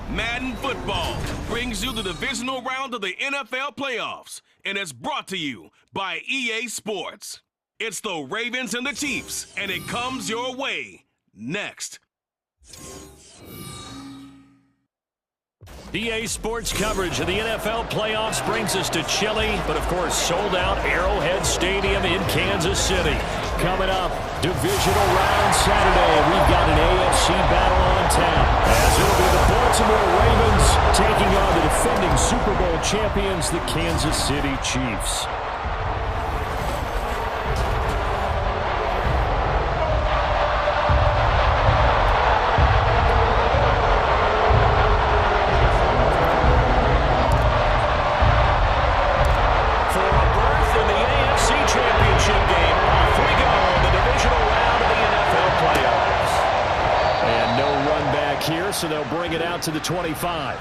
Madden Football brings you the divisional round of the NFL playoffs, and it's brought to you by EA Sports. It's the Ravens and the Chiefs, and it comes your way next. EA Sports coverage of the NFL playoffs brings us to chilly, but of course sold-out Arrowhead Stadium in Kansas City. Coming up, Divisional round Saturday, we've got an AFC battle on tap, as it'll be the Baltimore Ravens taking on the defending Super Bowl champions, the Kansas City Chiefs. So they'll bring it out to the 25.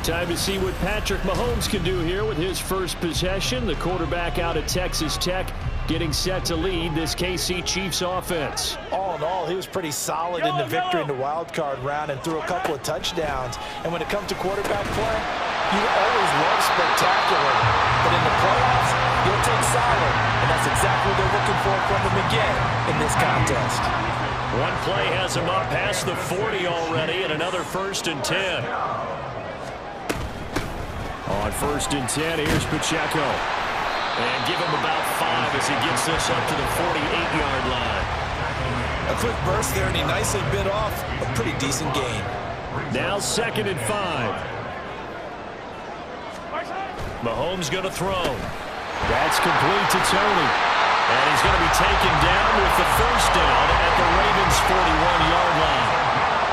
Time to see what Patrick Mahomes can do here with his first possession. The quarterback out at Texas Tech getting set to lead this KC Chiefs offense. All in all, he was pretty solid in the victory in the wild card round and threw a couple of touchdowns. And when it comes to quarterback play, you always love spectacular. But in the playoffs, you'll take solid. And that's exactly what they're looking for from him again in this contest. One play has him up past the 40 already, and another 1st and 10. On 1st and 10, here's Pacheco. And give him about 5 as he gets this up to the 48-yard line. A quick burst there, and he nicely bit off a pretty decent gain. Now 2nd and 5. Mahomes going to throw. That's complete to Tony. And he's going to be taken down with the 1st down at the Ravens' 41-yard line.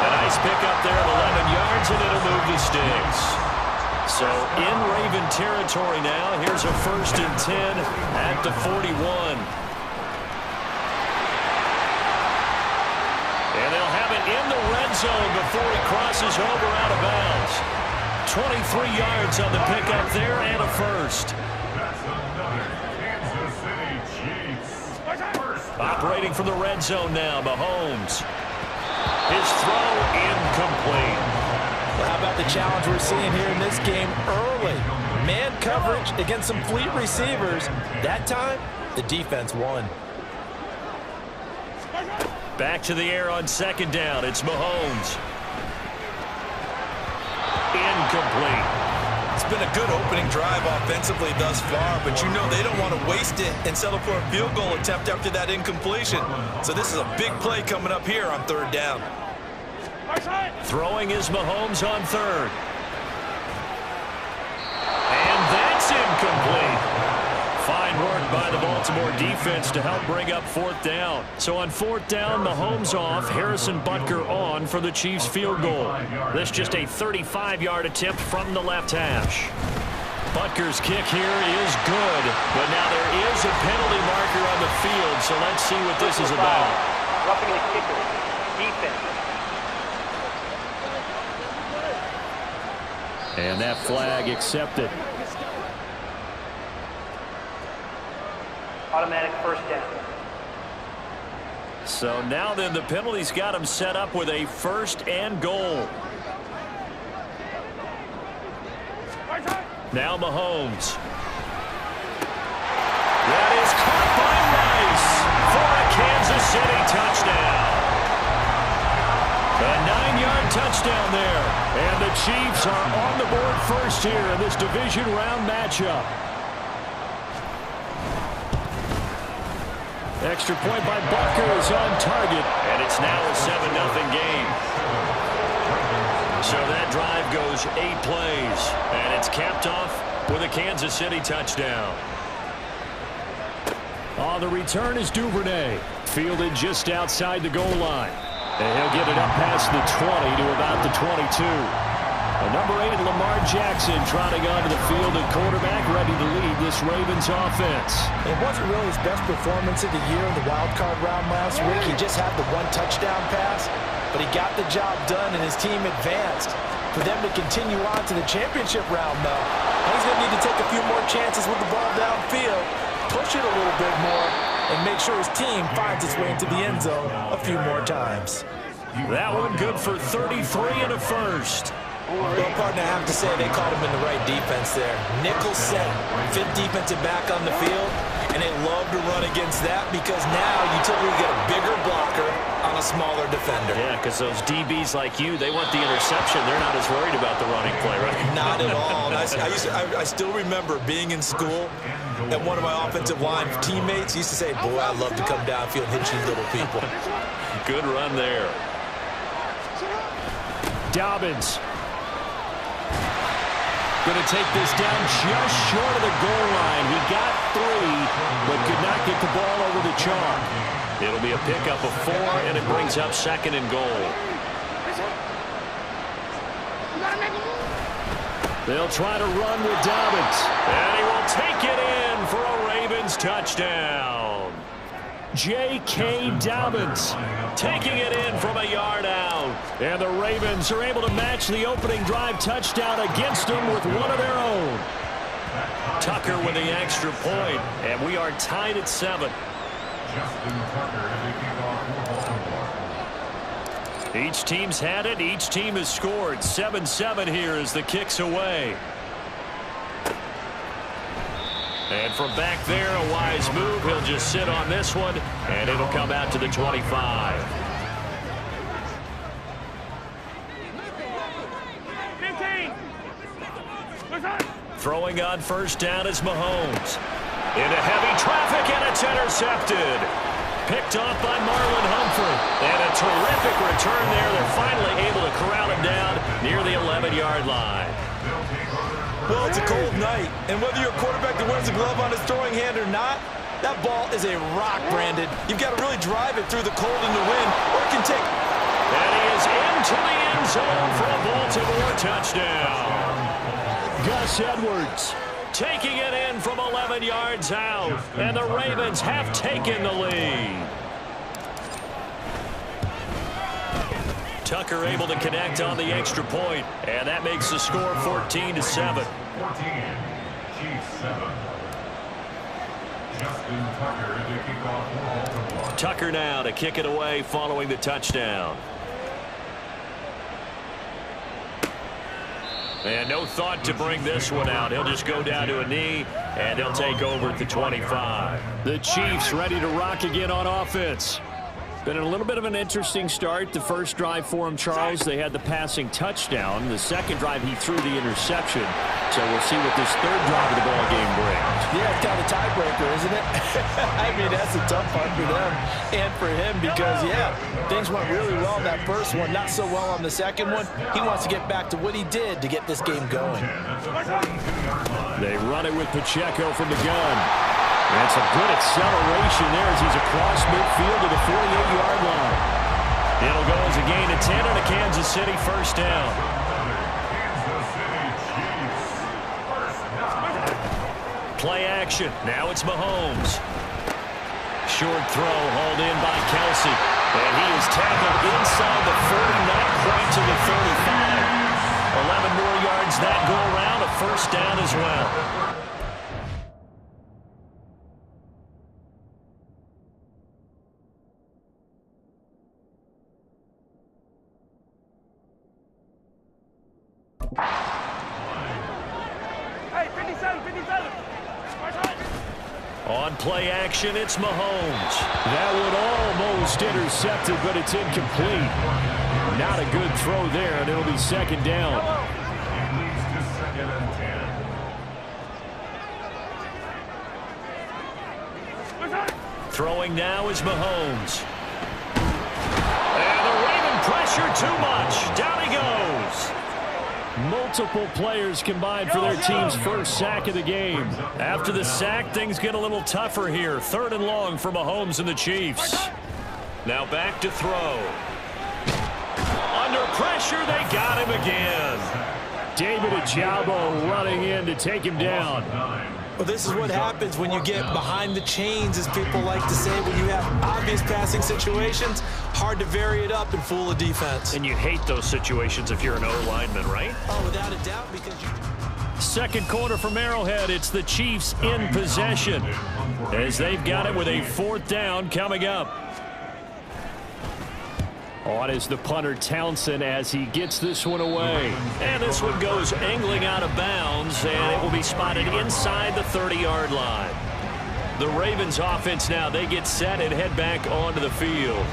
A nice pickup there at 11 yards, and it'll move the sticks. So in Raven territory now, here's a 1st and 10 at the 41. And they'll have it in the red zone before he crosses over out of bounds. 23 yards on the pickup there and a 1st. Operating from the red zone now, Mahomes. His throw incomplete. Well, how about the challenge we're seeing here in this game early? Man coverage against some fleet receivers. That time, the defense won. Back to the air on 2nd down. It's Mahomes. Incomplete. It's been a good opening drive offensively thus far, but you know they don't want to waste it and settle for a field goal attempt after that incompletion. So this is a big play coming up here on 3rd down. Throwing is Mahomes on 3rd. And that's incomplete. Fine work by the Baltimore defense to help bring up 4th down. So on 4th down, Mahomes off, Harrison Butker on for the Chiefs field goal. This just a 35-yard attempt from the left hash. Butker's kick here is good, but now there is a penalty marker on the field, so let's see what this is about. Roughing the kicker, defense. And that flag accepted. Automatic 1st down. So now then the penalty's got him set up with a 1st and goal. Now Mahomes. That is caught by Rice for a Kansas City touchdown. A 9-yard touchdown there. And the Chiefs are on the board first here in this division round matchup. Extra point by Butker is on target, and it's now a 7-0 game. So that drive goes 8 plays, and it's capped off with a Kansas City touchdown. On the return is Duvernay, fielded just outside the goal line. And he'll get it up past the 20 to about the 22. Number 8, Lamar Jackson, trotting onto the field at quarterback, ready to lead this Ravens offense. It wasn't really his best performance of the year in the wild card round last week. He just had the 1 touchdown pass, but he got the job done and his team advanced. For them to continue on to the championship round, though, he's going to need to take a few more chances with the ball downfield, push it a little bit more, and make sure his team finds its way into the end zone a few more times. That one good for 33 and a 1st. Well, partner, I have to say they called him in the right defense there. Nickel set, fifth defensive back on the field, and they love to run against that because now you typically get a bigger blocker on a smaller defender. Yeah, because those DBs like you, they want the interception. They're not as worried about the running play, right? Not at all. And I still remember being in school, and one of my offensive line teammates used to say, boy, I'd love to come downfield and hit you little people. Good run there. Dobbins. Going to take this down just short of the goal line. He got 3, but could not get the ball over the chalk. It'll be a pickup of 4, and it brings up 2nd and goal. They'll try to run with Dobbins, and he will take it in for a Ravens touchdown. J.K. Dobbins taking it in from a yard out. And the Ravens are able to match the opening drive touchdown against them with one of their own. Tucker with the extra point, and we are tied at 7. Each team's had it. Each team has scored. 7-7 here as the kick's away. And from back there, a wise move. He'll just sit on this one, and it'll come out to the 25. 15. Throwing on first down is Mahomes. Into heavy traffic, and it's intercepted. Picked off by Marlon Humphrey. And a terrific return there. They're finally able to corral him down near the 11-yard line. Well, it's a cold night, and whether you're a quarterback that wears a glove on his throwing hand or not, that ball is a rock, Brandon. You've got to really drive it through the cold and the wind, or it can take... And he is into the end zone for a Baltimore touchdown. Gus Edwards taking it in from 11 yards out, and the Ravens have taken the lead. Tucker able to connect on the extra point, and that makes the score 14-7. Tucker now to kick it away following the touchdown. And no thought to bring this one out. He'll just go down to a knee, and he'll take over at the 25. The Chiefs ready to rock again on offense. Been a little bit of an interesting start. The first drive for him, Charles, they had the passing touchdown. The second drive, he threw the interception. So we'll see what this third drive of the ball game brings. Yeah, it's kind of a tiebreaker, isn't it? I mean, that's a tough part for them and for him because, yeah, things went really well in that first one, not so well on the second one. He wants to get back to what he did to get this game going. They run it with Pacheco from the gun. And some good acceleration there as he's across midfield to the 48-yard line. It'll go as a gain of 10 and a Kansas City first down. Play action. Now it's Mahomes. Short throw hauled in by Kelsey. And he is tackled inside the 40, not quite to the 35. 11 more yards that go around, a first down as well. On play action, it's Mahomes. That one almost intercepted, but it's incomplete. Not a good throw there, and it'll be second down. Throwing now is Mahomes. And the Raven pressure too much. Down he goes. Multiple players combined for their team's first sack of the game. After the sack, things get a little tougher here. Third and long for Mahomes and the Chiefs. Now back to throw. Under pressure, they got him again. David Ojabo running in to take him down. Well, this is what happens when you get behind the chains, as people like to say, when you have obvious passing situations. Hard to vary it up and fool a defense. And you hate those situations if you're an O-lineman, right? Oh, without a doubt, because you... Second quarter from Arrowhead, it's the Chiefs in possession as they've got it with a fourth down coming up. On is the punter Townsend as he gets this one away. And this one goes angling out of bounds, and it will be spotted inside the 30-yard line. The Ravens offense now, they get set and head back onto the field.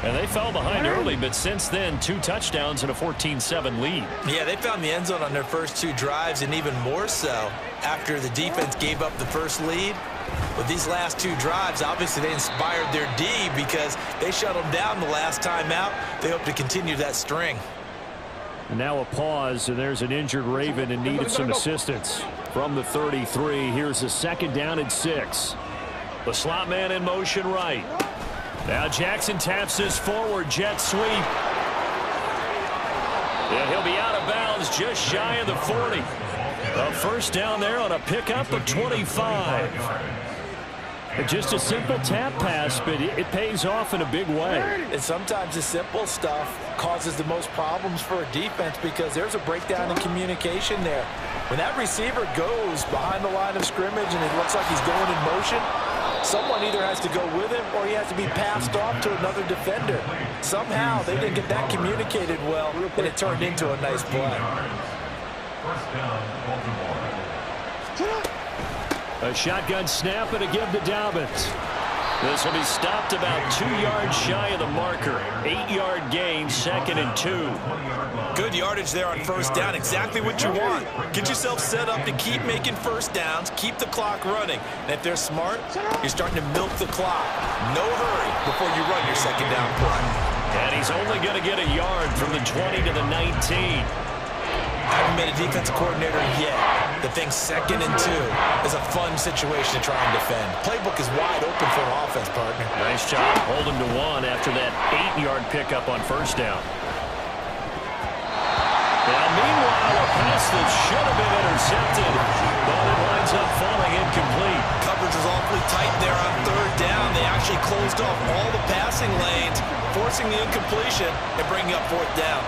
And they fell behind early, but since then, 2 touchdowns and a 14-7 lead. Yeah, they found the end zone on their first 2 drives, and even more so after the defense gave up the first lead. But these last 2 drives, obviously they inspired their D because they shut them down the last time out. They hope to continue that string. Now a pause, and there's an injured Raven in need of some assistance. From the 33, here's a 2nd down and 6. The slot man in motion right. Now Jackson taps this forward jet sweep. And he'll be out of bounds just shy of the 40. A first down there on a pickup of 25. Just a simple tap pass, but it pays off in a big way. And sometimes the simple stuff causes the most problems for a defense because there's a breakdown in communication there. When that receiver goes behind the line of scrimmage and it looks like he's going in motion, someone either has to go with him or he has to be passed off to another defender. Somehow they didn't get that communicated well, and it turned into a nice play. A shotgun snap and a give to Dobbins. This will be stopped about 2 yards shy of the marker. 8-yard gain, 2nd and 2. Good yardage there on first down. Exactly what you want. Get yourself set up to keep making first downs, keep the clock running. And if they're smart, you're starting to milk the clock. No hurry before you run your 2nd down play. And he's only going to get a yard from the 20 to the 19. Haven't been a defensive coordinator yet. The thing 2nd and 2 is a fun situation to try and defend. Playbook is wide open for an offense, partner. Nice job holding to 1 after that 8-yard pickup on first down. Now, meanwhile, a pass that should have been intercepted, but it winds up falling incomplete. Coverage was awfully tight there on 3rd down. They actually closed off all the passing lanes, forcing the incompletion and bringing up 4th down.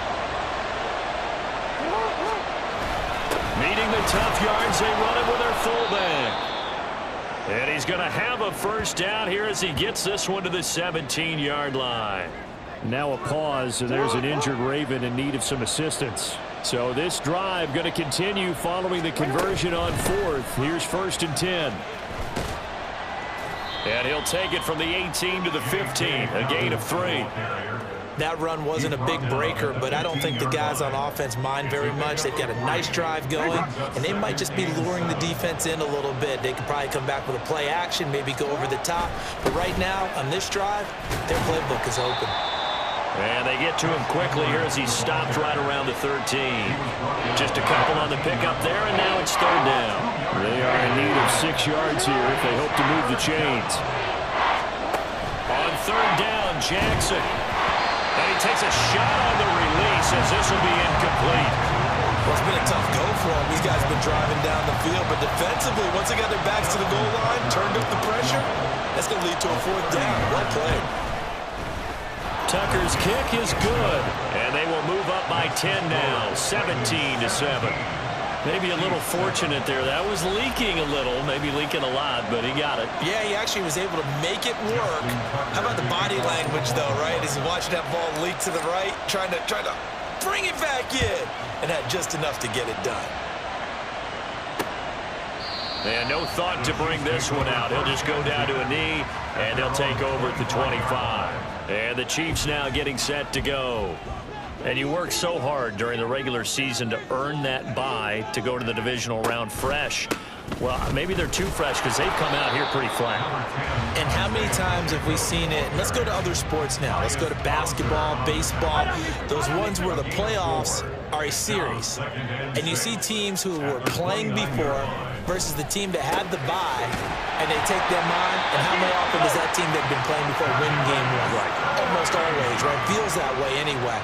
Meeting the tough yards, they run it with their fullback. And he's going to have a first down here as he gets this one to the 17-yard line. Now a pause, and there's an injured Raven in need of some assistance. So this drive going to continue following the conversion on 4th. Here's 1st and 10. And he'll take it from the 18 to the 15, a gain of 3. That run wasn't a big breaker, but I don't think the guys on offense mind very much. They've got a nice drive going, and they might just be luring the defense in a little bit. They could probably come back with a play action, maybe go over the top. But right now, on this drive, their playbook is open. And they get to him quickly here as he's stopped right around the 13. Just a couple on the pickup there, and now it's 3rd down. They are in need of 6 yards here if they hope to move the chains. On 3rd down, Jackson. And he takes a shot on the release as this will be incomplete. Well, it's been a tough go for them. These guys have been driving down the field, but defensively, once they got their backs to the goal line, turned up the pressure, that's going to lead to a 4th down. Well played. Tucker's kick is good, and they will move up by 10 now, 17-7. Maybe a little fortunate there. That was leaking a little, maybe leaking a lot, but he got it. Yeah, he actually was able to make it work. How about the body language, though, right? As he's watching that ball leak to the right, trying to bring it back in, and had just enough to get it done. And no thought to bring this one out. He'll just go down to a knee, and they'll take over at the 25. And the Chiefs now getting set to go. And you work so hard during the regular season to earn that bye to go to the divisional round fresh. Well, maybe they're too fresh because they've come out here pretty flat. And how many times have we seen it? Let's go to other sports now. Let's go to basketball, baseball, those ones where the playoffs are a series. And you see teams who were playing before versus the team that had the bye, and they take them on. And how many often does that team that had been playing before win game 1? Right. Almost always, right? Feels that way anyway.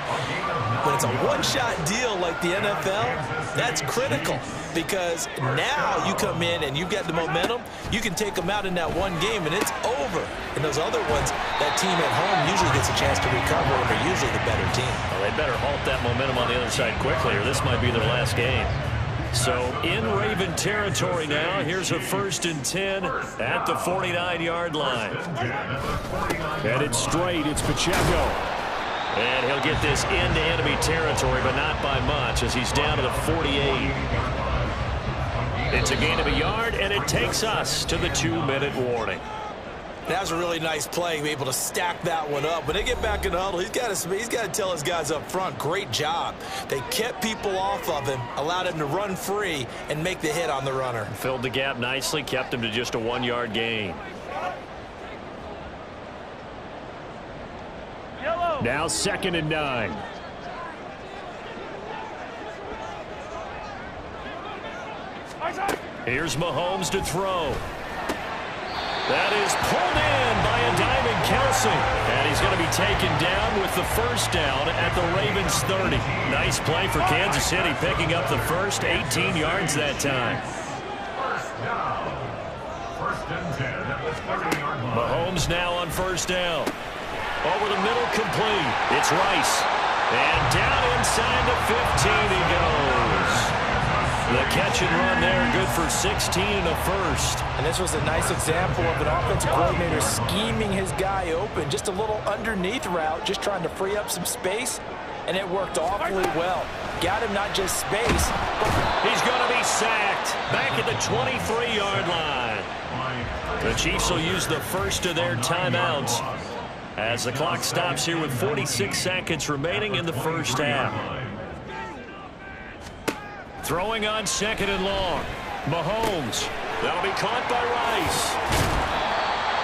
When it's a one-shot deal like the NFL, that's critical because now you come in and you've got the momentum. You can take them out in that one game, and it's over. And those other ones, that team at home usually gets a chance to recover, and they're usually the better team. Well, they better halt that momentum on the other side quickly, or this might be their last game. So in Raven territory now, here's a 1st and 10 at the 49-yard line. Headed straight, it's Pacheco. And he'll get this into enemy territory, but not by much, as he's down to the 48. It's a gain of a yard, and it takes us to the 2-minute warning. That was a really nice play, be able to stack that one up. When they get back in the huddle, he's got to tell his guys up front, great job. They kept people off of him, allowed him to run free, and make the hit on the runner. Filled the gap nicely, kept him to just a 1-yard gain. Now 2nd and 9. Here's Mahomes to throw. That is pulled in by a diving Kelsey. And he's going to be taken down with the first down at the Ravens 30. Nice play for Kansas City, picking up the first, 18 yards that time. Mahomes now on first down. Over the middle, complete. It's Rice. And down inside the 15 he goes. The catch and run there, good for 16 and a first. And this was a nice example of an offensive coordinator scheming his guy open. Just a little underneath route, just trying to free up some space, and it worked awfully well. Got him not just space, but he's going to be sacked back at the 23-yard line. The Chiefs will use the first of their timeouts as the clock stops here with 46 seconds remaining in the first half. Throwing on 2nd and long. Mahomes. That'll be caught by Rice.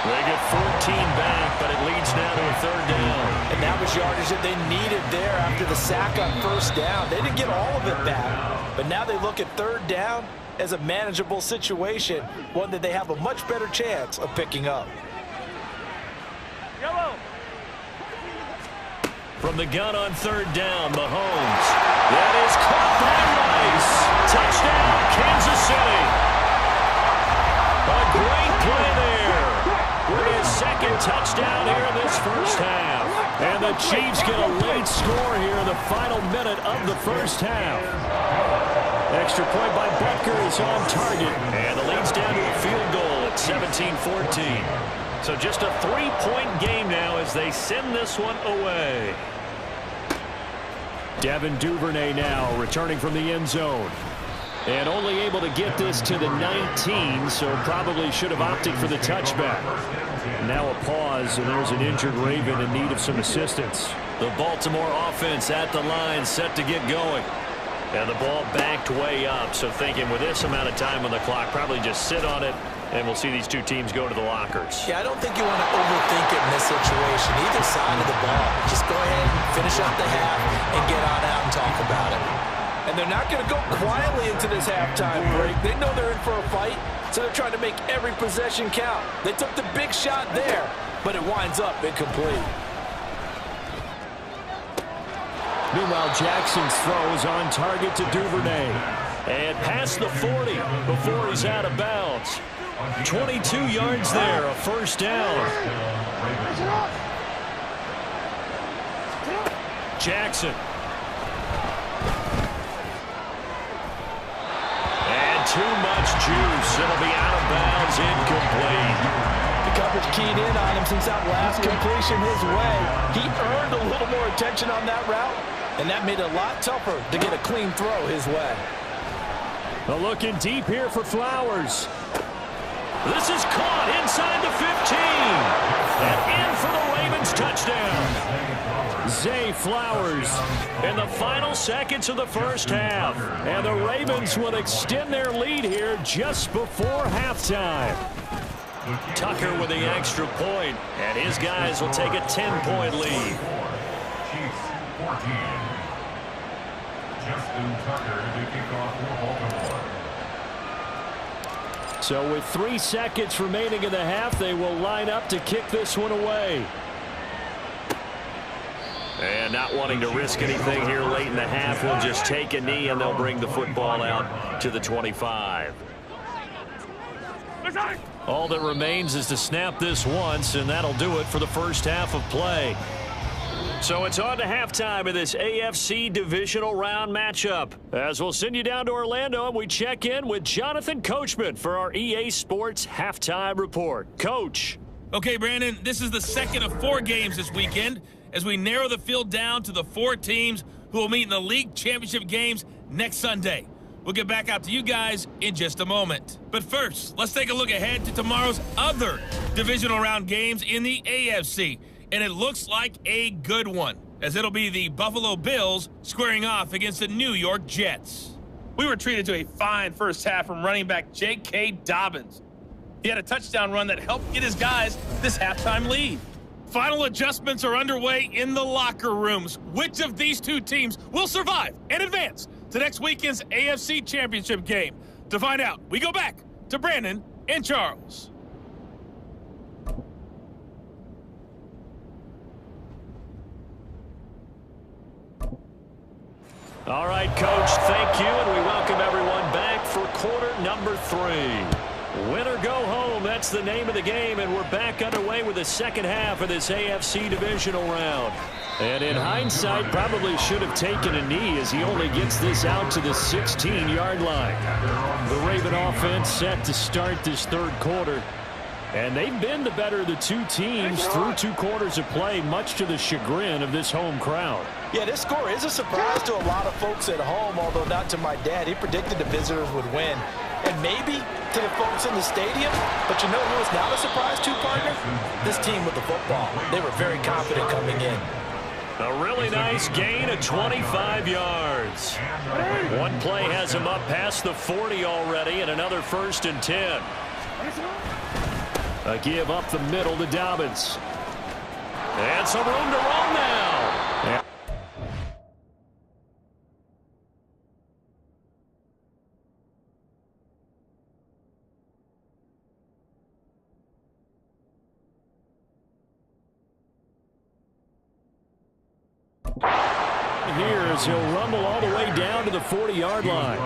They get 14 back, but it leads now to a 3rd down. And that was yardage that they needed there after the sack on first down. They didn't get all of it back, but now they look at 3rd down as a manageable situation, one that they have a much better chance of picking up. From the gun on 3rd down, Mahomes. That is caught by Rice. Touchdown, Kansas City. A great play there. With his 2nd touchdown here in this first half. And the Chiefs get a late score here in the final minute of the first half. Extra point by Butker is on target. And the lead's down to a field goal at 17-14. So just a 3-point game now as they send this one away. Devin Duvernay now returning from the end zone. And only able to get this to the 19, so probably should have opted for the touchback. Now a pause, and there's an injured Raven in need of some assistance. The Baltimore offense at the line, set to get going. And the ball backed way up, so thinking with this amount of time on the clock, probably just sit on it, and we'll see these two teams go to the lockers. Yeah, I don't think you want to overthink it in this situation, either side of the ball. Just go ahead and finish up the half and get on out and talk about it. And they're not going to go quietly into this halftime break. They know they're in for a fight, so they're trying to make every possession count. They took the big shot there, but it winds up incomplete. Meanwhile, Jackson's throw is on target to Duvernay. And past the 40 before he's out of bounds. 22 yards there, a first down. Jackson. And too much juice. It'll be out of bounds, incomplete. The coverage keyed in on him since that last completion his way. He earned a little more attention on that route, and that made it a lot tougher to get a clean throw his way. Well, looking deep here for Flowers. This is caught inside the 15. And in for the Ravens touchdown. Zay Flowers in the final seconds of the first half. And the Ravens will extend their lead here just before halftime. Tucker with the extra point, and his guys will take a 10-point lead. Chiefs 14. Justin Tucker to kick off for Baltimore. So with 3 seconds remaining in the half, they will line up to kick this one away. And not wanting to risk anything here late in the half, will just take a knee, and they'll bring the football out to the 25. All that remains is to snap this once, and that'll do it for the first half of play. So it's on to halftime of this AFC Divisional Round matchup. As we'll send you down to Orlando, and we check in with Jonathan Coachman for our EA Sports Halftime Report. Coach. Okay, Brandon, this is the second of 4 games this weekend, as we narrow the field down to the 4 teams who will meet in the league championship games next Sunday. We'll get back out to you guys in just a moment. But first, let's take a look ahead to tomorrow's other divisional round games in the AFC. And it looks like a good one, as it'll be the Buffalo Bills squaring off against the New York Jets. We were treated to a fine first half from running back J.K. Dobbins. He had a touchdown run that helped get his guys this halftime lead. Final adjustments are underway in the locker rooms. Which of these 2 teams will survive and advance to next weekend's AFC Championship game? To find out, we go back to Brandon and Charles. All right, Coach, thank you, and we welcome everyone back for quarter number 3. Win or go home, that's the name of the game, and we're back underway with the second half of this AFC divisional round. And in hindsight, probably should have taken a knee as he only gets this out to the 16-yard line. The Raven offense set to start this third quarter. And they've been the better of the 2 teams through 2 quarters of play, much to the chagrin of this home crowd. Yeah, this score is a surprise to a lot of folks at home, although not to my dad. He predicted the visitors would win. And maybe to the folks in the stadium. But you know who was not a surprise to, partner? This team with the football. They were very confident coming in. A really nice gain of 25 yards. One play has him up past the 40 already, and another 1st and 10. A give up the middle to Dobbins. And some room to run now. Here's he'll rumble all the way down to the 40-yard line.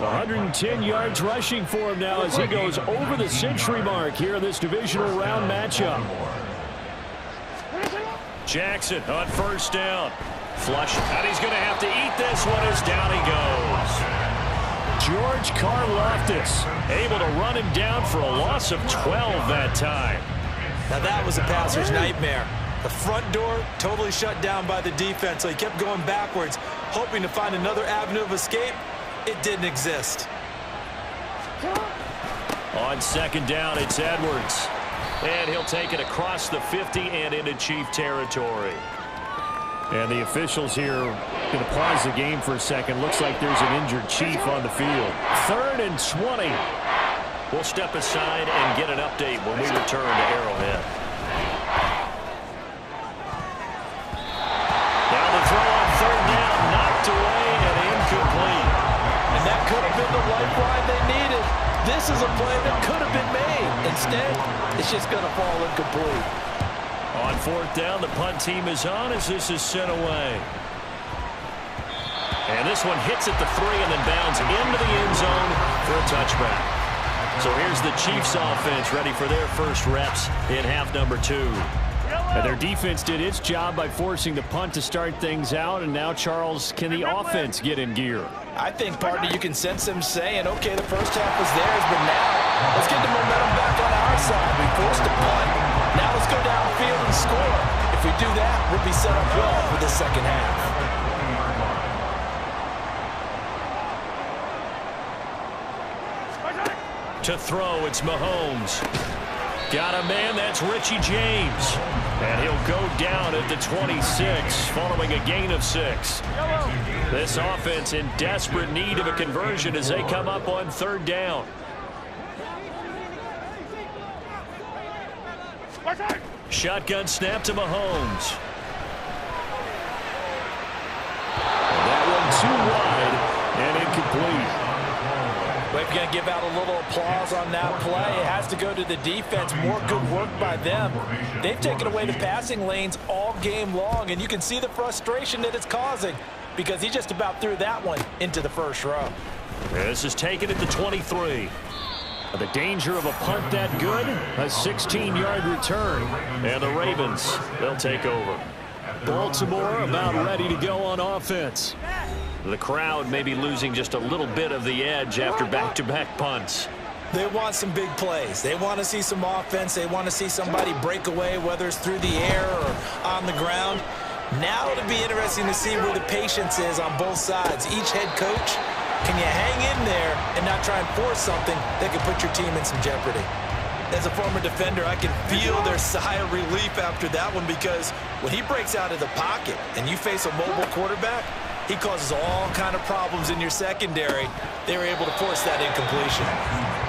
110 yards rushing for him now as he goes over the century mark here in this divisional round matchup. Jackson on 1st down. Flush, and he's going to have to eat this one as down he goes. George Karlaftis able to run him down for a loss of 12 that time. Now that was a passer's nightmare. The front door totally shut down by the defense, so he kept going backwards, hoping to find another avenue of escape. It didn't exist. On 2nd down, it's Edwards. And he'll take it across the 50 and into Chief territory. And the officials here going to pause the game for a second. Looks like there's an injured Chief on the field. 3rd and 20. We'll step aside and get an update when we return to Arrowhead. Now the throw on 3rd down, knocked away and incomplete. And that could have been the lifeline they needed. This is a play that could have been made. Instead, it's just going to fall incomplete. On 4th down, the punt team is on as this is sent away. And this one hits at the 3 and then bounds into the end zone for a touchback. So here's the Chiefs offense ready for their first reps in half number 2. And their defense did its job by forcing the punt to start things out. And now, Charles, can the offense get in gear? I think, partner, you can sense them saying, okay, the first half was theirs, but now let's get the momentum back on our side. We forced a punt. Now let's go downfield and score. If we do that, we'll be set up well for the second half. To throw, it's Mahomes. Got a man, that's Richie James. And he'll go down at the 26 following a gain of 6. This offense in desperate need of a conversion as they come up on 3rd down. Shotgun snap to Mahomes. And that one too wide and incomplete. But if you're going to give out a little applause on that play, it has to go to the defense. More good work by them. They've taken away the passing lanes all game long, and you can see the frustration that it's causing because he just about threw that one into the first row. This is taken at the 23. The danger of a punt that good, a 16-yard return, and the Ravens, they'll take over. Baltimore about ready to go on offense. The crowd may be losing just a little bit of the edge after back-to-back punts. They want some big plays. They want to see some offense. They want to see somebody break away, whether it's through the air or on the ground. Now it'll be interesting to see where the patience is on both sides. Each head coach, can you hang in there and not try and force something that could put your team in some jeopardy? As a former defender, I can feel their sigh of relief after that one, because when he breaks out of the pocket and you face a mobile quarterback, he causes all kind of problems in your secondary. They were able to force that incompletion.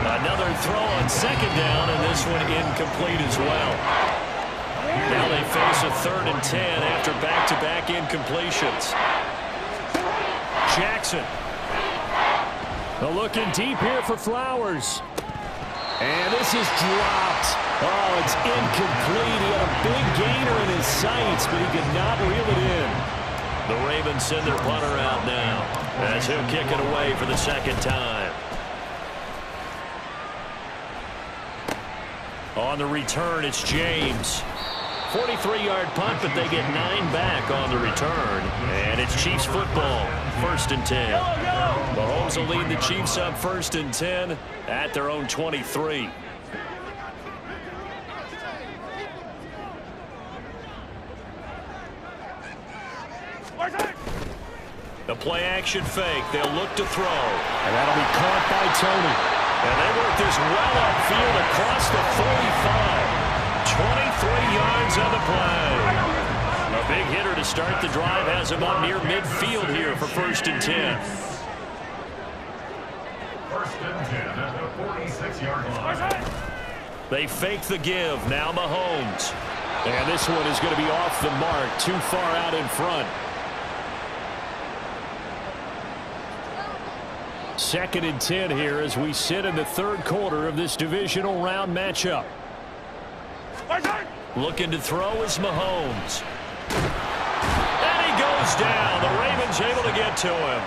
Another throw on second down, and this one incomplete as well. Now they face a 3rd and 10 after back-to-back incompletions. Jackson. They're looking deep here for Flowers. And this is dropped. Oh, it's incomplete. He had a big gainer in his sights, but he could not reel it in. The Ravens send their punter out now, as he'll kick it away for the second time. On the return, it's James. 43-yard punt, but they get 9 back on the return. And it's Chiefs football, 1st and 10. Mahomes will lead the Chiefs up 1st and 10 at their own 23. The play-action fake. They'll look to throw. And that'll be caught by Tony. And they work this well upfield across the 45. 23 yards on the play. A big hitter to start the drive has him up near midfield here for 1st and 10. 1st and 10 at the 46-yard line. They fake the give. Now Mahomes. And this one is going to be off the mark. Too far out in front. 2nd and 10 here as we sit in the 3rd quarter of this divisional round matchup. Looking to throw is Mahomes. And he goes down. The Ravens able to get to him.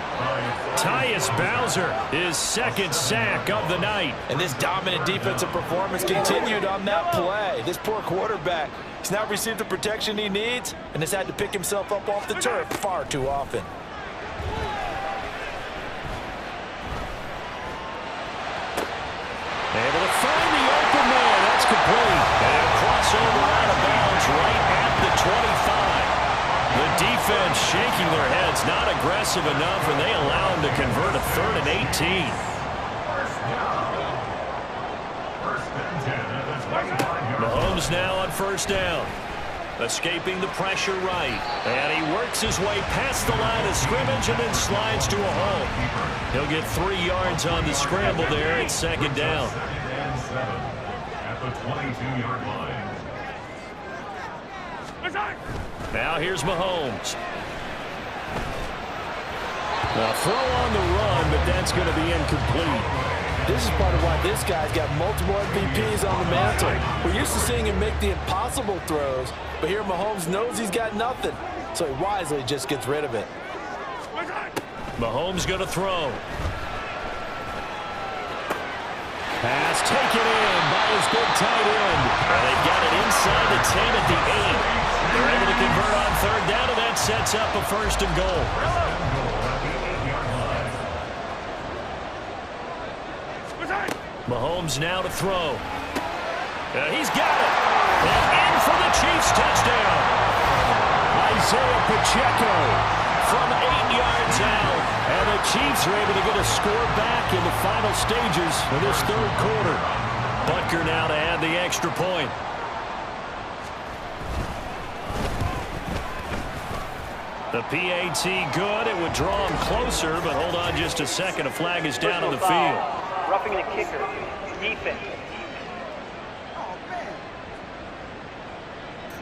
Tyus Bowser, his 2nd sack of the night. And this dominant defensive performance continued on that play. This poor quarterback, he's not received the protection he needs and has had to pick himself up off the turf far too often. Able to find the open man. That's complete. And a crossover out of bounds right at the 25. The defense shaking their heads, not aggressive enough, and they allow him to convert a 3rd and 18. Mahomes now on 1st down. Escaping the pressure right. And he works his way past the line of scrimmage and then slides to a hole. He'll get 3 yards on the scramble there. It's 2nd down. At the 22-yard line. Now here's Mahomes. A throw on the run, but that's going to be incomplete. This is part of why this guy's got multiple MVPs on the mantle. We're used to seeing him make the impossible throws, but here Mahomes knows he's got nothing, so he wisely just gets rid of it. Mahomes going to throw. Pass taken in by his big tight end. And they've got it inside the 10 at the 8. They're able to convert on 3rd down, and that sets up a 1st and goal. Mahomes now to throw. He's got it. And in for the Chiefs touchdown. Isaiah Pacheco from 8 yards out. And the Chiefs are able to get a score back in the final stages of this 3rd quarter. Butker now to add the extra point. The PAT good. It would draw him closer, but hold on just a second. A flag is down on the field. Roughing the kicker. Defense.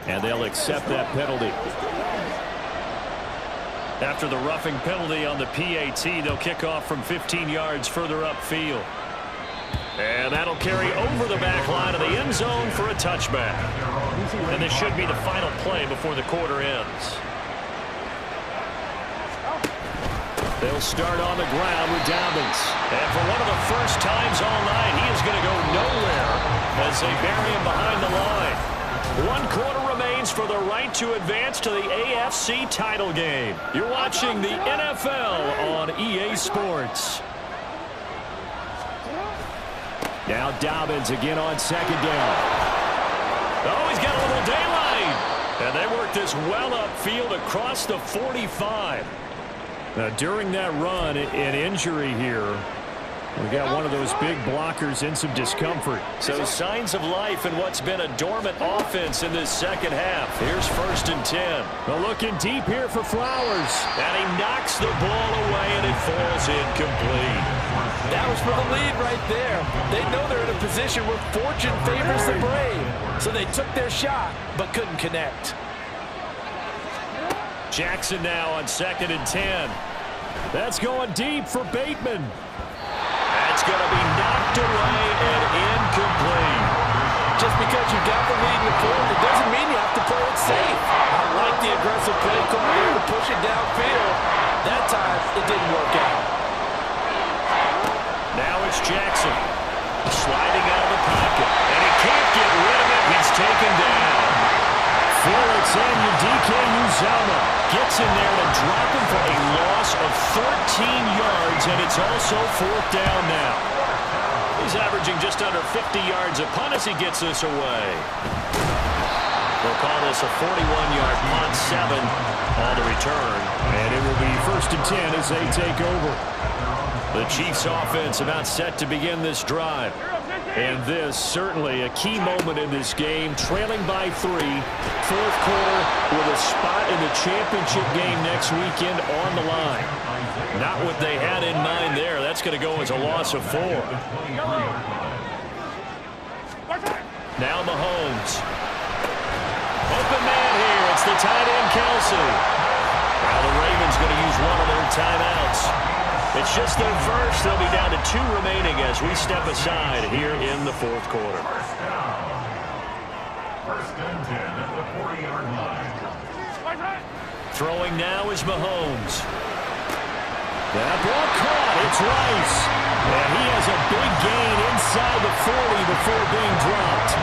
And they'll accept that penalty. After the roughing penalty on the PAT, they'll kick off from 15 yards further upfield. And that'll carry over the back line of the end zone for a touchback. And this should be the final play before the quarter ends. They'll start on the ground with Dobbins. And for one of the first times all night, he is going to go nowhere as they bury him behind the line. 1 quarter remains for the right to advance to the AFC title game. You're watching the NFL on EA Sports. Now Dobbins again on 2nd down. Oh, he's got a little daylight. And they work this well upfield across the 45. Now, during that run, an injury here. We got one of those big blockers in some discomfort. So signs of life in what's been a dormant offense in this second half. Here's 1st and 10. Well, looking deep here for Flowers. And he knocks the ball away, and it falls incomplete. That was for the lead right there. They know they're in a position where fortune favors the brave. So they took their shot, but couldn't connect. Jackson now on 2nd and 10. That's going deep for Bateman. That's going to be knocked away and incomplete. Just because you got the lead in the fourth, it doesn't mean you have to play it safe. I like the aggressive play call here to push it downfield. That time, it didn't work out. Now it's Jackson. Sliding out of the pocket. And he can't get rid of it. He's taken down. Felix and Udike Uzama gets in there to drop him for a loss of 13 yards, and it's also 4th down now. He's averaging just under 50 yards a punt as he gets this away. We'll call this a 41-yard punt, 7 on the return. And it will be 1st and 10 as they take over. The Chiefs offense about set to begin this drive. And this certainly a key moment in this game, trailing by 3, 4th quarter with a spot in the championship game next weekend on the line. Not what they had in mind there. That's going to go as a loss of 4. Now Mahomes. Open man here. It's the tight end, Kelsey. Now the Ravens going to use one of their timeouts. It's just their first. They'll be down to 2 remaining as we step aside here in the 4th quarter. 1st and 10 at the 40-yard line. Throwing now is Mahomes. That ball caught. It's Rice. And he has a big gain inside the 40 before being dropped.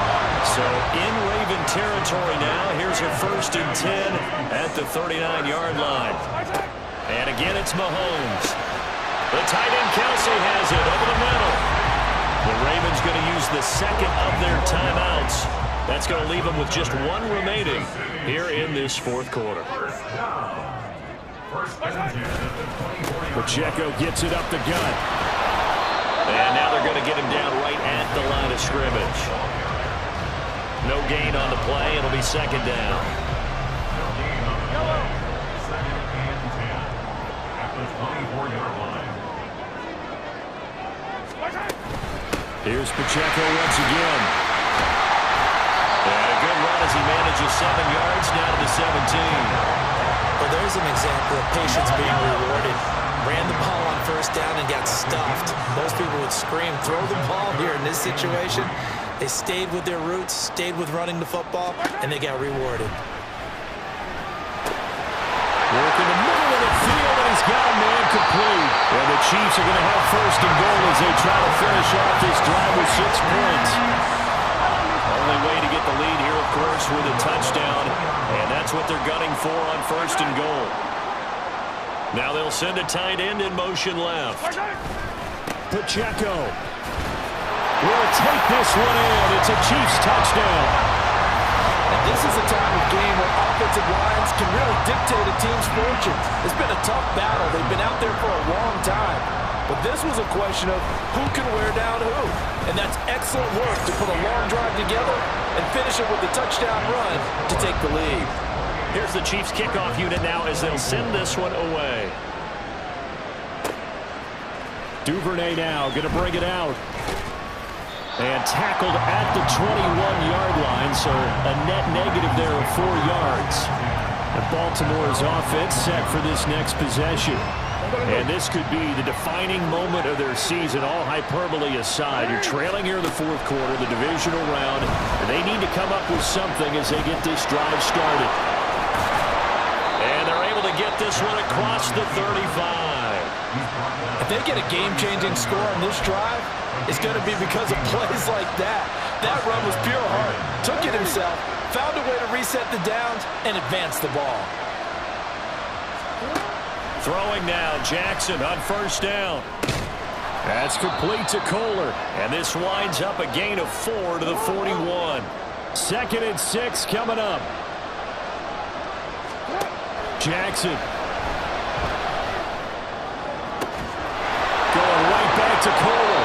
So in Raven territory now. Here's a 1st and 10 at the 39-yard line. And again, it's Mahomes. The tight end, Kelsey, has it over the middle. The Ravens going to use the 2nd of their timeouts. That's going to leave them with just 1 remaining here in this 4th quarter. Pacheco gets it up the gut. And now they're going to get him down right at the line of scrimmage. No gain on the play. It'll be 2nd down. Here's Pacheco once again. And a good run as he manages 7 yards now to the 17. Well, there's an example of patience being rewarded. Ran the ball on 1st down and got stuffed. Most people would scream, throw the ball here in this situation. They stayed with their roots, stayed with running the football, and they got rewarded. Work in the middle of the field, and he's got a man complete. And the Chiefs are going to have 1st and goal as they try to finish off this drive with 6 points. Only way to get the lead here, of course, with a touchdown. And that's what they're gunning for on 1st and goal. Now they'll send a tight end in motion left. Pacheco will take this one in. It's a Chiefs touchdown. And this is a time of game where offensive lines can really dictate a team's fortunes. It's been a tough battle. They've been out there for a long time. But this was a question of who can wear down who. And that's excellent work to put a long drive together and finish it with a touchdown run to take the lead. Here's the Chiefs kickoff unit now as they'll send this one away. Duvernay now going to bring it out. And tackled at the 21-yard line, so a net negative there of 4 yards. And Baltimore's offense set for this next possession. And this could be the defining moment of their season, all hyperbole aside. You're trailing here in the 4th quarter, the divisional round, and they need to come up with something as they get this drive started. And they're able to get this one across the 35. If they get a game-changing score on this drive, it's going to be because of plays like that. That run was pure heart. Took it himself, found a way to reset the downs, and advance the ball. Throwing now, Jackson on 1st down. That's complete to Kohler. And this winds up a gain of 4 to the 41. 2nd and 6 coming up. Jackson. Going right back to Cole.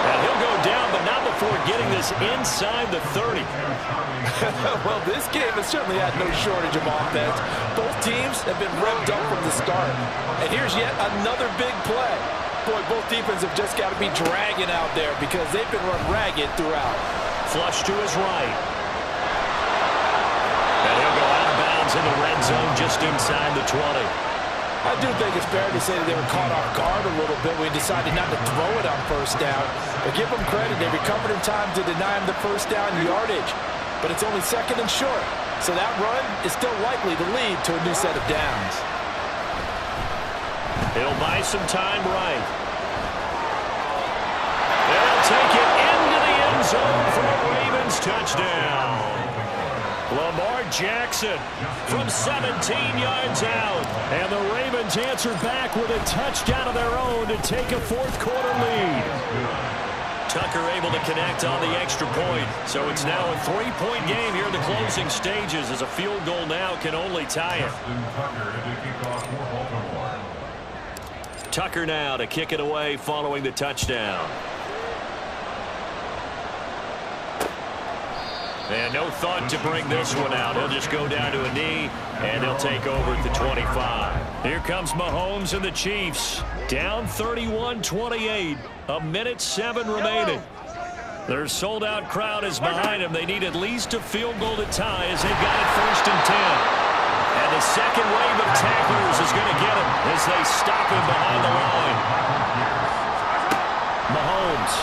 And he'll go down, but not before getting this inside the 30. Well, this game has certainly had no shortage of offense. Both teams have been revved up from the start. And here's yet another big play. Boy, both defenses have just got to be dragging out there because they've been run ragged throughout. Flush to his right. And he'll go out of bounds in the red zone just inside the 20. I do think it's fair to say that they were caught off guard a little bit when we decided not to throw it on first down. But give them credit, they recovered in time to deny him the first down yardage. But it's only second and short, so that run is still likely to lead to a new set of downs. He'll buy some time right. They'll take it into the end zone for a Ravens touchdown. Lamar Jackson from 17 yards out. And the Ravens answer back with a touchdown of their own to take a fourth-quarter lead. Tucker able to connect on the extra point. So it's now a three-point game here in the closing stages as a field goal now can only tie it. Tucker now to kick it away following the touchdown. And no thought to bring this one out. He'll just go down to a knee, and he'll take over at the 25. Here comes Mahomes and the Chiefs. Down 31-28. A minute 7 remaining. Their sold-out crowd is behind them. They need at least a field goal to tie as they've got it first and 10. And the second wave of tacklers is going to get him as they stop him behind the line. Mahomes.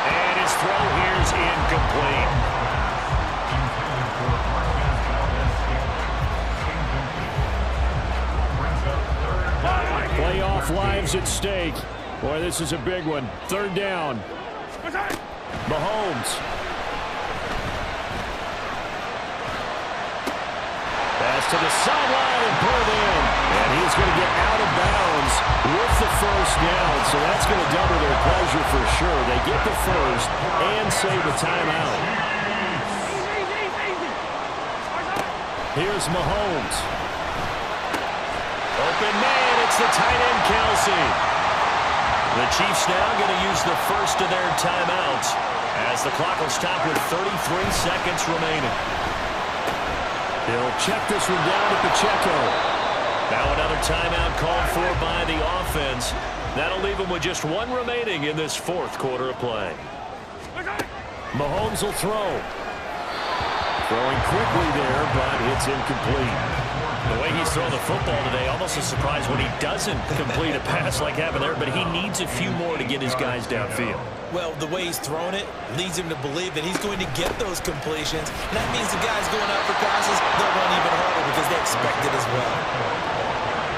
And his throw here is incomplete. Playoff lives at stake. Boy, this is a big one. Third down. Mahomes. Pass to the sideline and pulled in. And he's going to get out of bounds with the first down. So that's going to double their pleasure for sure. They get the first and save a timeout. Here's Mahomes. Open man, it's the tight end, Kelsey. The Chiefs now going to use the first of their timeouts as the clock will stop with 33 seconds remaining. He'll check this one down to Pacheco. Now another timeout called for by the offense. That'll leave them with just one remaining in this fourth quarter of play. Mahomes will throw. Throwing quickly there, but it's incomplete. The way he's throwing the football today, almost a surprise when he doesn't complete a pass like happened there, but he needs a few more to get his guys downfield. Well, the way he's throwing it leads him to believe that he's going to get those completions. And that means the guys going out for passes, they'll run even harder because they expect it as well.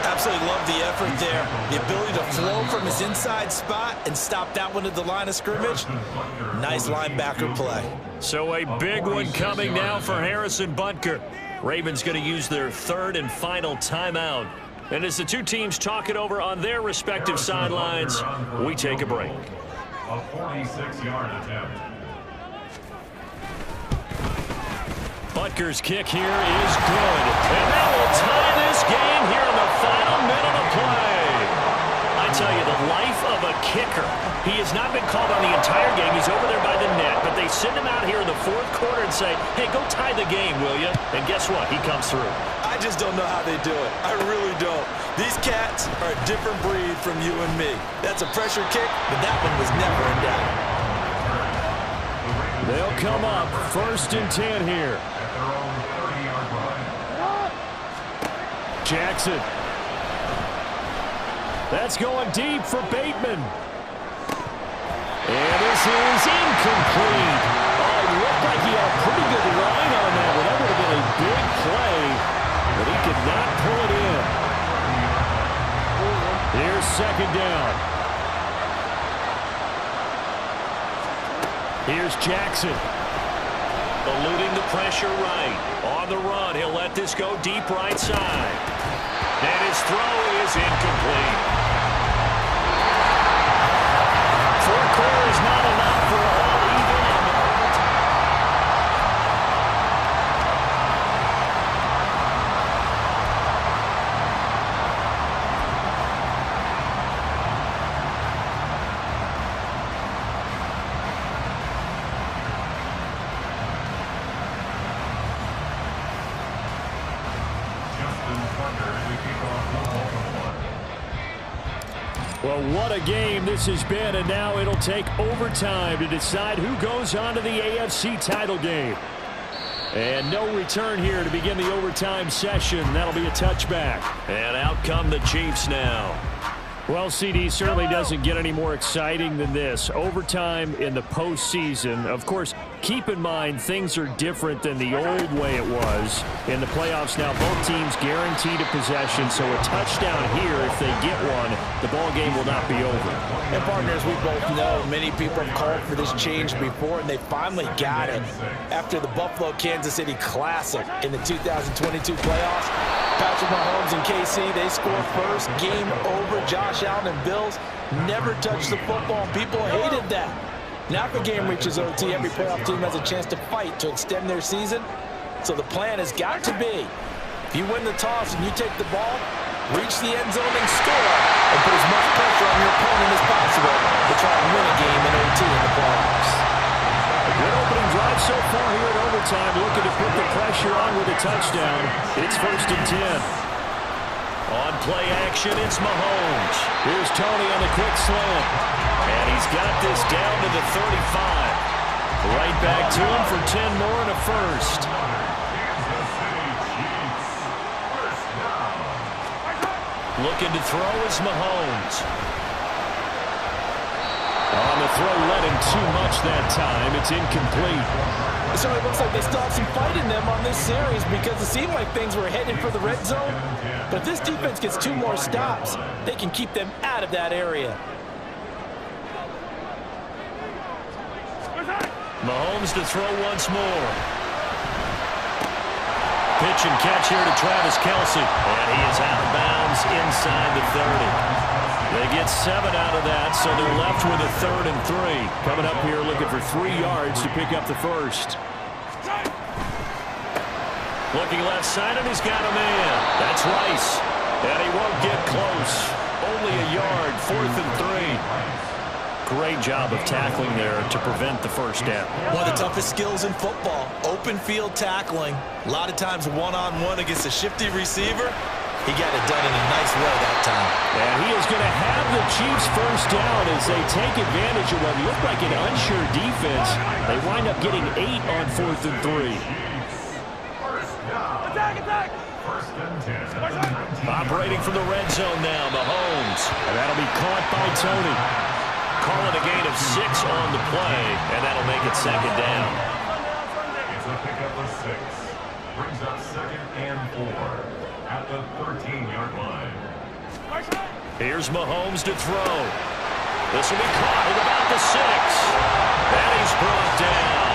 Absolutely love the effort there. The ability to flow from his inside spot and stop that one at the line of scrimmage. Nice linebacker play. So a big one coming now for Harrison Butker. Ravens going to use their third and final timeout. And as the two teams talk it over on their respective sidelines, we take a break. A 46-yard attempt. Butker's kick here is good. And that will tie this game here in the final minute of play. I tell you, the life of a kicker. He has not been called on the entire game. He's over there by the net. But they send him out here in the fourth quarter and say, hey, go tie the game, will you? And guess what? He comes through. I just don't know how they do it. I really don't. These cats are a different breed from you and me. That's a pressure kick, but that one was never in doubt. They'll come up first and 10 here. Jackson. That's going deep for Bateman. And this is incomplete. Oh, it looked like he had a pretty good line on that one. That would have been a big play, but he could not pull it in. Here's second down. Here's Jackson. Eluding the pressure right. On the run, he'll let this go deep right side. And his throw is incomplete. Four quarters not enough for all even. Well, what a game this has been, and now it'll take overtime to decide who goes on to the AFC title game. And no return here to begin the overtime session. That'll be a touchback. And out come the Chiefs now. Well, CD certainly doesn't get any more exciting than this. Overtime in the postseason. Of course, keep in mind things are different than the old way it was. In the playoffs now, both teams guaranteed a possession, so a touchdown here, if they get one, the ball game will not be over. And partners, we both know many people have called for this change before, and they finally got it. After the Buffalo-Kansas City Classic in the 2022 playoffs, Patrick Mahomes and KC, they score first. Game over. Josh Allen and Bills never touched the football. People hated that. Now the game reaches OT. Every playoff team has a chance to fight to extend their season. So the plan has got to be, if you win the toss and you take the ball, reach the end zone and score, and put as much pressure on your opponent as possible to try and win a game in OT in the playoffs. A good opening drive so far here at overtime, looking to put the pressure on with a touchdown. It's 1st and 10. On play action, it's Mahomes. Here's Tony on the quick slant. And he's got this down to the 35. Right back to him for 10 more and a first. Looking to throw is Mahomes. On the throw, led him too much that time. It's incomplete. So it looks like they still have some fight in them on this series because it seemed like things were headed for the red zone. But if this defense gets 2 more stops, they can keep them out of that area. Mahomes to throw once more. Pitch and catch here to Travis Kelce. And he is out of bounds inside the 30. They get 7 out of that, so they're left with a 3rd and 3. Coming up here looking for 3 yards to pick up the first. Looking left side, and he's got a man. That's Rice. And he won't get close. Only a yard, 4th and 3. Great job of tackling there to prevent the first down. One of the toughest skills in football, open field tackling. A lot of times one-on-one against a shifty receiver. He got it done in a nice way that time. And he is going to have the Chiefs first down as they take advantage of what looked like an unsure defense. They wind up getting 8 on 4th and 3. Operating from the red zone now, Mahomes. And that'll be caught by Tony. Calling a gain of 6 on the play, and that'll make it 2nd down. It's a pickup of 6. Brings up 2nd and 4 at the 13-yard line. Here's Mahomes to throw. This will be caught at about the 6. And he's brought down.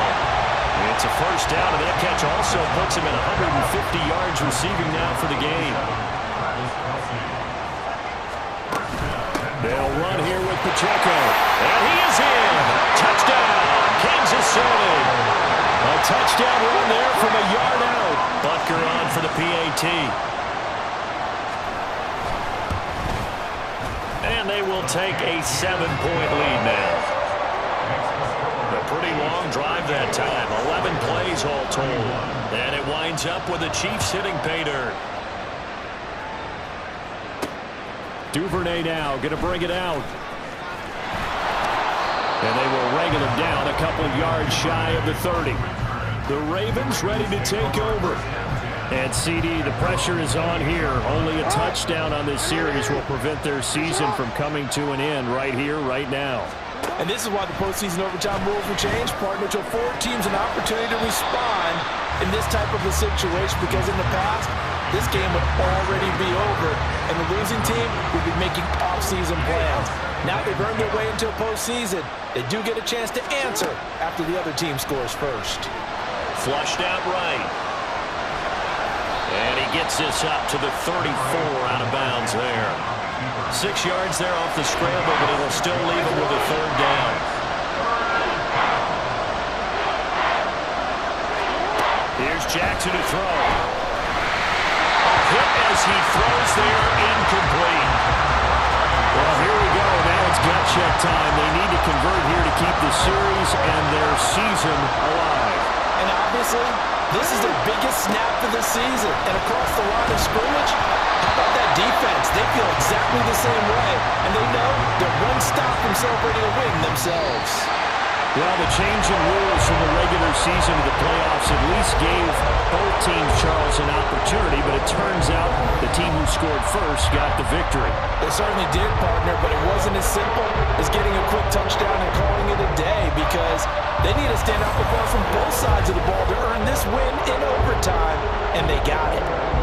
It's a first down, and that catch also puts him at 150 yards receiving now for the game. They'll run here with Pacheco. And he is in. Touchdown, Kansas City. A touchdown run there from a yard out. Butker on for the PAT. And they will take a 7-point lead now. A pretty long drive that time. 11 plays all told. And it winds up with the Chiefs hitting pay dirt. Duvernay now going to bring it out. And they will wrangle him down a couple of yards shy of the 30. The Ravens ready to take over. And CD, the pressure is on here. Only a touchdown on this series will prevent their season from coming to an end right here, right now. And this is why the postseason overtime rules will change, partner, to afford teams an opportunity to respond in this type of a situation, because in the past, this game would already be over, and the losing team would be making off-season plans. Now they've earned their way into a postseason. They do get a chance to answer after the other team scores first. Flushed out right. And he gets this up to the 34 out of bounds there. 6 yards there off the scramble, but it'll still leave him with a 3rd down. Here's Jackson to throw. A hit as he throws there, incomplete. Well, here we go. Now it's gut check time. They need to convert here to keep the series and their season alive. And obviously, this is their biggest snap of the season. And across the line of scrimmage, exactly the same way, and they know they're one stop from celebrating a win themselves. Well, the change in rules from the regular season to the playoffs at least gave both teams, Charles, an opportunity, but it turns out the team who scored first got the victory. They certainly did, partner, but it wasn't as simple as getting a quick touchdown and calling it a day, because they need a standout performance from both sides of the ball to earn this win in overtime, and they got it.